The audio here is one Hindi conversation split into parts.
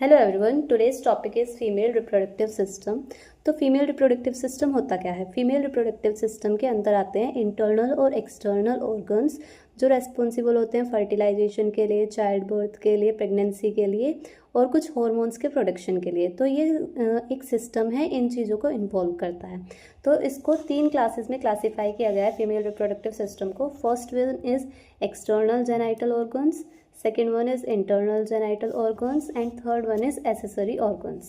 Hello everyone, today's topic is female reproductive system. तो फीमेल रिप्रोडक्टिव सिस्टम होता क्या है? फीमेल रिप्रोडक्टिव सिस्टम के अंदर आते हैं इंटरनल और एक्सटर्नल ऑर्गन्स जो रेस्पॉन्सिबल होते हैं फर्टिलाइजेशन के लिए, चाइल्ड बर्थ के लिए, प्रेगनेंसी के लिए और कुछ हॉर्मोन्स के प्रोडक्शन के लिए। तो ये एक सिस्टम है, इन चीज़ों को इन्वॉल्व करता है। तो इसको 3 क्लासेस में क्लासीफाई किया गया है फीमेल रिप्रोडक्टिव सिस्टम को। First one is external genital organs, second one is internal genital organs and third one is accessory organs।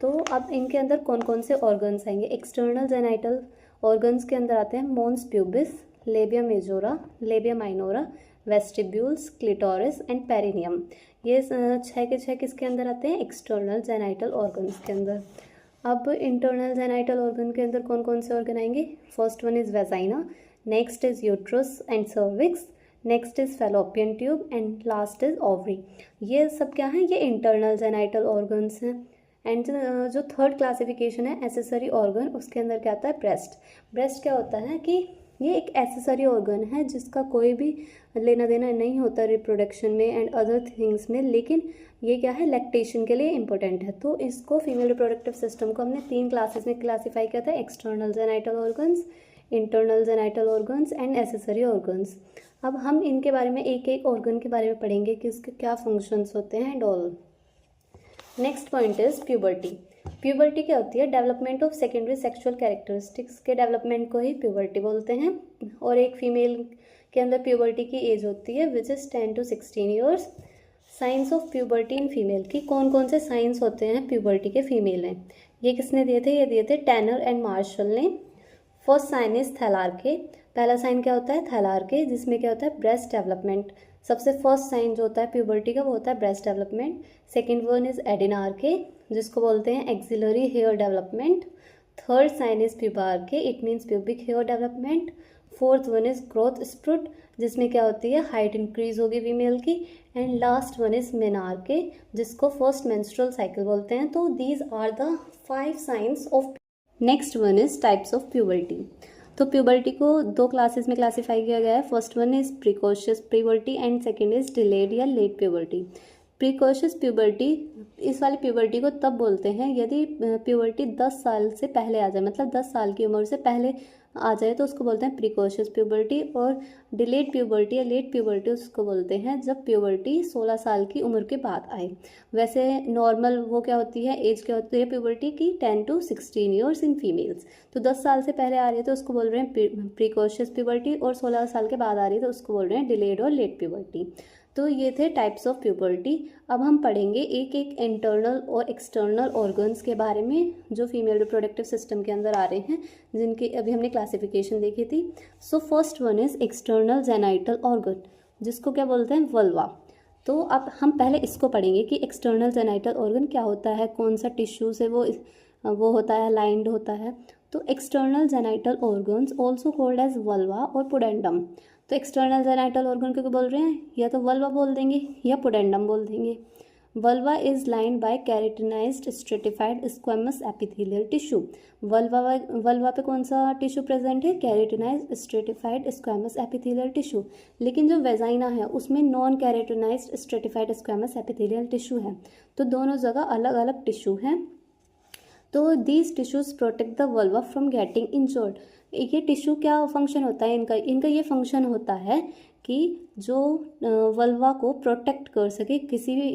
तो अब इनके अंदर कौन कौन से ऑर्गन्स आएंगे? एक्सटर्नल जेनाइटल ऑर्गन्स के अंदर आते हैं mons pubis, labia majora, labia minora, vestibules, clitoris and perineum. ये 6 के 6 किसके अंदर आते हैं? एक्सटर्नल जेनाइटल ऑर्गन्स के अंदर। अब इंटरनल जेनाइटल ऑर्गन के अंदर कौन कौन से ऑर्गन आएंगे? First one is vagina, next is uterus and cervix, next is fallopian tube and last is ovary. ये सब क्या है? ये इंटरनल जेनाइटल ऑर्गन्स हैं। एंड जो थर्ड क्लासिफिकेशन है एसेसरी ऑर्गन, उसके अंदर क्या आता है? ब्रेस्ट। ब्रेस्ट क्या होता है कि ये एक एसेसरी ऑर्गन है जिसका कोई भी लेना देना नहीं होता रिप्रोडक्शन में एंड अदर थिंग्स में, लेकिन ये क्या है? लैक्टेशन के लिए इंपॉर्टेंट है। तो इसको फीमेल रिप्रोडक्टिव सिस्टम को हमने 3 क्लासेस में क्लासीफाई किया था, external genital organs, internal genital organs and accessory organs. अब हम इनके बारे में एक एक ऑर्गन के बारे में पढ़ेंगे कि उसके क्या फंक्शंस होते हैं and all. Next point is puberty. Puberty क्या होती है? Development of secondary sexual characteristics के डेवलपमेंट को ही प्यूबर्टी बोलते हैं। और एक फीमेल के अंदर प्यूबर्टी की एज होती है which is 10 to 16 years. Science of puberty in female की कौन कौन से साइंस होते हैं प्यूबर्टी के फीमेल में? ये किसने दिए थे? ये दिए थे टैनर एंड मार्शल ने। First sign is thelarche. पहला साइन क्या होता है? थैलार्के, जिसमें क्या होता है? Breast development. सबसे फर्स्ट साइन जो होता है प्यूबर्टी का वो होता है breast development. Second one is adrenarche, जिसको बोलते हैं axillary hair development. Third sign is pubarche, it means pubic hair development. Fourth one is growth spurt, जिसमें क्या होती है? हाइट इंक्रीज होगी फीमेल की। And last one is menarche, जिसको फर्स्ट मेंस्ट्रुअल साइकिल बोलते हैं। तो these are the 5 signs of. Next one is types of puberty. तो प्यूबर्टी को 2 क्लासेस में क्लासीफाई किया गया है। First one is precocious puberty and second is delayed या लेट प्यूबर्टी। प्रिकॉशियस प्यूबर्टी, इस वाली प्यूबर्टी को तब बोलते हैं यदि प्यूबर्टी 10 साल से पहले आ जाए, मतलब 10 साल की उम्र से पहले आ जाए तो उसको बोलते हैं प्रिकॉशियस प्यूबर्टी। और डिलेड प्यूबर्टी या लेट प्यूबर्टी उसको बोलते हैं जब प्यूबर्टी 16 साल की उम्र के बाद आए। वैसे नॉर्मल वो क्या होती है, एज क्या होती है प्यूबर्टी की? 10 to 16 ईयर्स इन फीमेल्स। तो 10 साल से पहले आ रही है तो उसको बोल रहे हैं प्रिकॉशियस प्यूबर्टी, और 16 साल के बाद आ रही है तो उसको बोल रहे हैं डिलेड और लेट प्यूबर्टी। तो ये थे टाइप्स ऑफ प्यूबर्टी। अब हम पढ़ेंगे एक एक इंटरनल और एक्सटर्नल ऑर्गन्स के बारे में जो फीमेल रिप्रोडक्टिव सिस्टम के अंदर आ रहे हैं, जिनकी अभी हमने क्लासिफिकेशन देखी थी। So first one is external genital organ, जिसको क्या बोलते हैं? वल्वा। तो अब हम पहले इसको पढ़ेंगे कि एक्सटर्नल जेनाइटल ऑर्गन क्या होता है, कौन सा टिश्यू से वो होता है, लाइंड होता है। तो external genital organs also called as vulva और पुडेंडम। तो एक्सटर्नल जेनाइटल ऑर्गन क्योंकि बोल रहे हैं, या तो वल्वा बोल देंगे या पुडेंडम बोल देंगे। Vulva is lined by keratinised stratified squamous epithelial tissue. Vulva पे कौन सा टिश्यू प्रेजेंट है? Keratinised stratified squamous epithelial tissue. लेकिन जो वेजाइना है उसमें non keratinised stratified squamous epithelial tissue है। तो दोनों जगह अलग अलग टिश्यू हैं। तो these tissues protect the vulva from getting injured. ये टिश्यू क्या फंक्शन होता है इनका ये फंक्शन होता है कि जो वल्वा को प्रोटेक्ट कर सके किसी भी